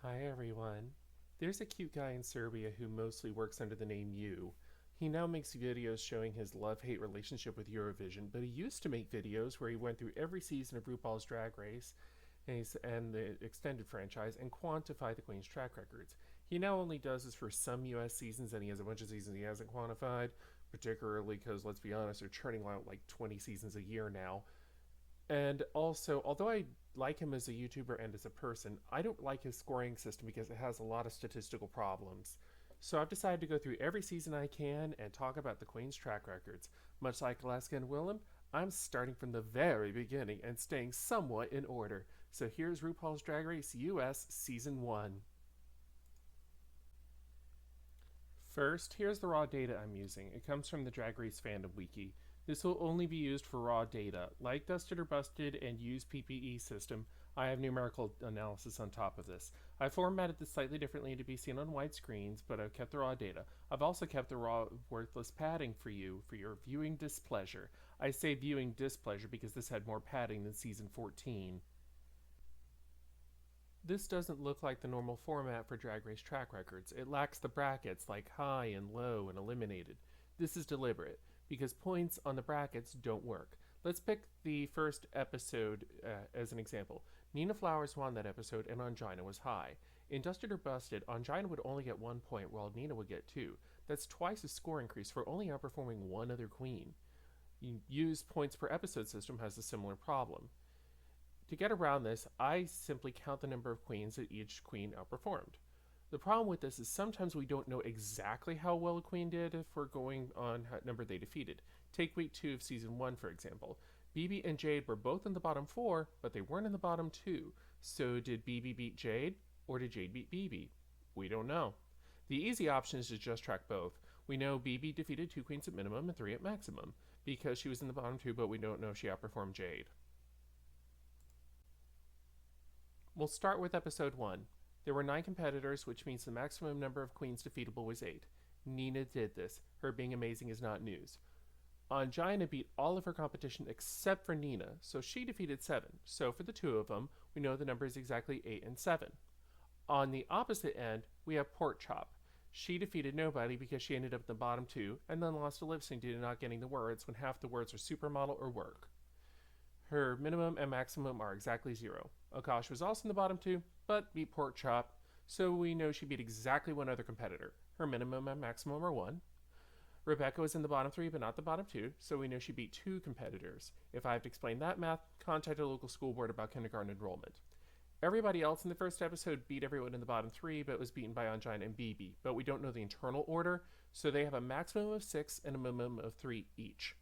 Hi everyone. There's a cute guy in Serbia who mostly works under the name You. He now makes videos showing his love-hate relationship with Eurovision, but he used to make videos where he went through every season of RuPaul's Drag Race and the extended franchise and quantify the Queen's track records. He now only does this for some US seasons, and he has a bunch of seasons he hasn't quantified, particularly because, let's be honest, they're churning out like 20 seasons a year now. And also, although I like him as a YouTuber and as a person, I don't like his scoring system because it has a lot of statistical problems. So I've decided to go through every season I can and talk about the Queen's track records. Much like Alaska and Willem, I'm starting from the very beginning and staying somewhat in order. So here's RuPaul's Drag Race US Season 1. First, here's the raw data I'm using. It comes from the Drag Race Fandom Wiki. This will only be used for raw data. Like Dusted or Busted and Use PPE system, I have numerical analysis on top of this. I formatted this slightly differently to be seen on wide screens, but I've kept the raw data. I've also kept the raw worthless padding for you for your viewing displeasure. I say viewing displeasure because this had more padding than season 14. This doesn't look like the normal format for Drag Race track records. It lacks the brackets like high and low and eliminated. This is deliberate, because points on the brackets don't work. Let's pick the first episode as an example. Nina Flowers won that episode and Angina was high. In Dusted or Busted, Angina would only get 1 point while Nina would get 2. That's twice the score increase for only outperforming one other queen. Use points per episode system has a similar problem. To get around this, I simply count the number of queens that each queen outperformed. The problem with this is sometimes we don't know exactly how well a queen did if we're going on what number they defeated. Take week 2 of season 1, for example. BB and Jade were both in the bottom 4, but they weren't in the bottom 2. So did BB beat Jade, or did Jade beat BB? We don't know. The easy option is to just track both. We know BB defeated 2 queens at minimum and 3 at maximum, because she was in the bottom 2, but we don't know if she outperformed Jade. We'll start with episode 1. There were 9 competitors, which means the maximum number of queens defeatable was 8. Nina did this. Her being amazing is not news. Angina beat all of her competition except for Nina, so she defeated 7. So for the two of them, we know the number is exactly 8 and 7. On the opposite end, we have Pork Chop. She defeated nobody because she ended up in the bottom 2 and then lost a lip sync due to not getting the words when half the words are supermodel or work. Her minimum and maximum are exactly 0. Akash was also in the bottom 2, but beat Pork Chop, so we know she beat exactly one other competitor. Her minimum and maximum are 1. Rebecca was in the bottom 3, but not the bottom 2, so we know she beat 2 competitors. If I have to explain that math, contact a local school board about kindergarten enrollment. Everybody else in the first episode beat everyone in the bottom 3, but was beaten by Angina and BB, but we don't know the internal order, so they have a maximum of 6 and a minimum of 3 each.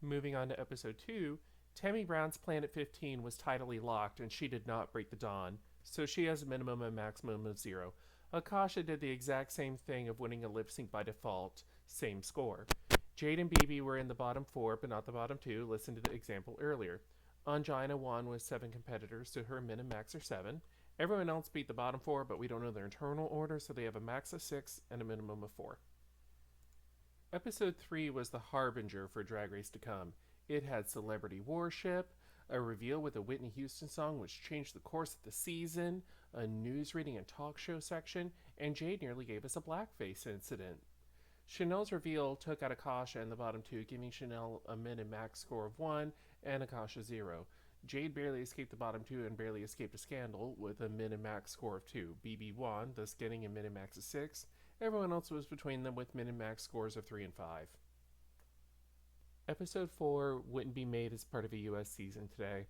Moving on to episode 2, Tammy Brown's Planet 15 was tidally locked and she did not break the dawn, so she has a minimum and maximum of 0. Akasha did the exact same thing of winning a lip sync by default, same score. Jade and BB were in the bottom 4 but not the bottom 2, listen to the example earlier. Angina won with 7 competitors, so her min and max are 7. Everyone else beat the bottom 4, but we don't know their internal order, so they have a max of 6 and a minimum of 4. Episode 3 was the harbinger for Drag Race to come. It had celebrity worship, a reveal with a Whitney Houston song which changed the course of the season, a news reading and talk show section, and Jade nearly gave us a blackface incident. Chanel's reveal took out Akasha in the bottom 2, giving Chanel a min and max score of 1 and Akasha 0. Jade barely escaped the bottom 2 and barely escaped a scandal with a min and max score of 2. BB won, thus getting a min and max of 6. Everyone else was between them with min and max scores of 3 and 5. Episode 4 wouldn't be made as part of a US season today.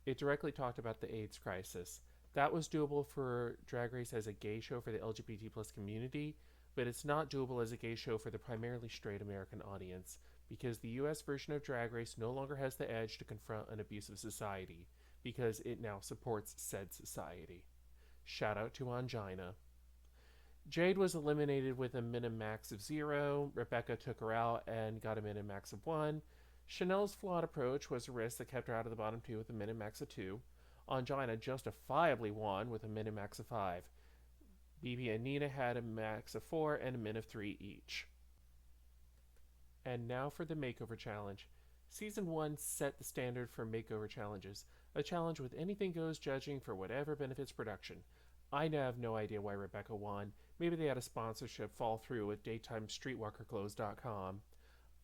It directly talked about the AIDS crisis. That was doable for Drag Race as a gay show for the LGBT plus community, but it's not doable as a gay show for the primarily straight American audience, because the US version of Drag Race no longer has the edge to confront an abusive society, because it now supports said society. Shout out to Angina. Jade was eliminated with a min and max of 0. Rebecca took her out and got a min and max of 1. Chanel's flawed approach was a risk that kept her out of the bottom 2 with a min and max of 2. Angina justifiably won with a min and max of 5. BB and Nina had a max of 4 and a min of 3 each. And now for the makeover challenge. Season 1 set the standard for makeover challenges. A challenge with anything goes judging for whatever benefits production. I now have no idea why Rebecca won. Maybe they had a sponsorship fall through with DaytimeStreetwalkerClothes.com.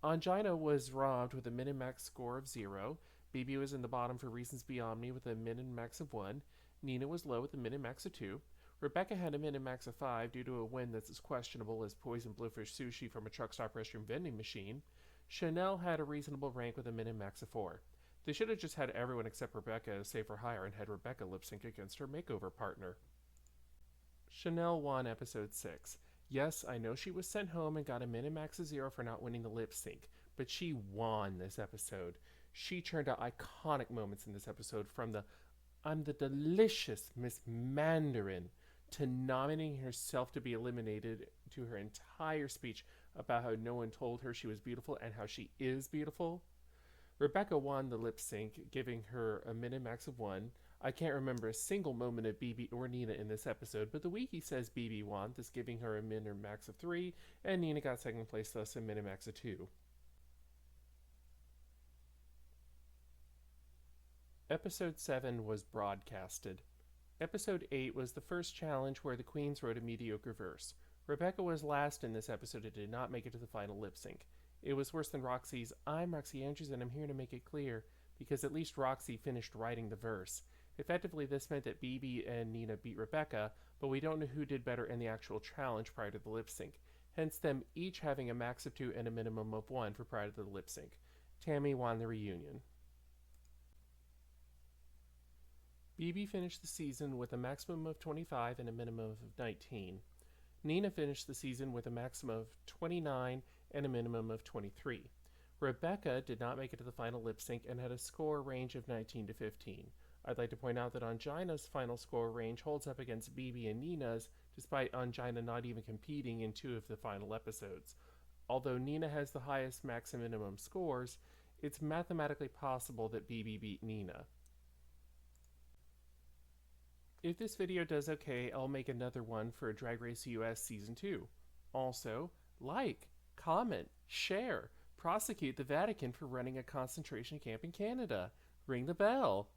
Angina was robbed with a min and max score of 0. BB was in the bottom for reasons beyond me with a min and max of 1. Nina was low with a min and max of 2. Rebecca had a min and max of 5 due to a win that's as questionable as poisoned bluefish sushi from a truck stop restroom vending machine. Chanel had a reasonable rank with a min and max of 4. They should have just had everyone except Rebecca as safe for hire and had Rebecca lip sync against her makeover partner. Chanel won episode 6. Yes, I know she was sent home and got a min and max of 0 for not winning the lip sync, but she won this episode. She churned out iconic moments in this episode, from the "I'm the delicious Miss Mandarin" to nominating herself to be eliminated, to her entire speech about how no one told her she was beautiful and how she is beautiful. Rebecca won the lip sync, giving her a min and max of 1. I can't remember a single moment of BB or Nina in this episode, but the wiki says BB won, thus giving her a min or max of 3, and Nina got second place, thus a min and max of 2. Episode 7 was broadcasted. Episode 8 was the first challenge where the queens wrote a mediocre verse. Rebecca was last in this episode and did not make it to the final lip sync. It was worse than Roxy's "I'm Roxy Andrews and I'm here to make it clear," because at least Roxy finished writing the verse. Effectively, this meant that BB and Nina beat Rebecca, but we don't know who did better in the actual challenge prior to the lip sync, hence them each having a max of 2 and a minimum of 1 for prior to the lip sync. Tammy won the reunion. BB finished the season with a maximum of 25 and a minimum of 19. Nina finished the season with a maximum of 29 and a minimum of 23. Rebecca did not make it to the final lip sync and had a score range of 19 to 15. I'd like to point out that Angina's final score range holds up against BB and Nina's, despite Angina not even competing in 2 of the final episodes. Although Nina has the highest max and minimum scores, it's mathematically possible that BB beat Nina. If this video does okay, I'll make another one for Drag Race US Season 2. Also, like, comment, share, prosecute the Vatican for running a concentration camp in Canada. Ring the bell.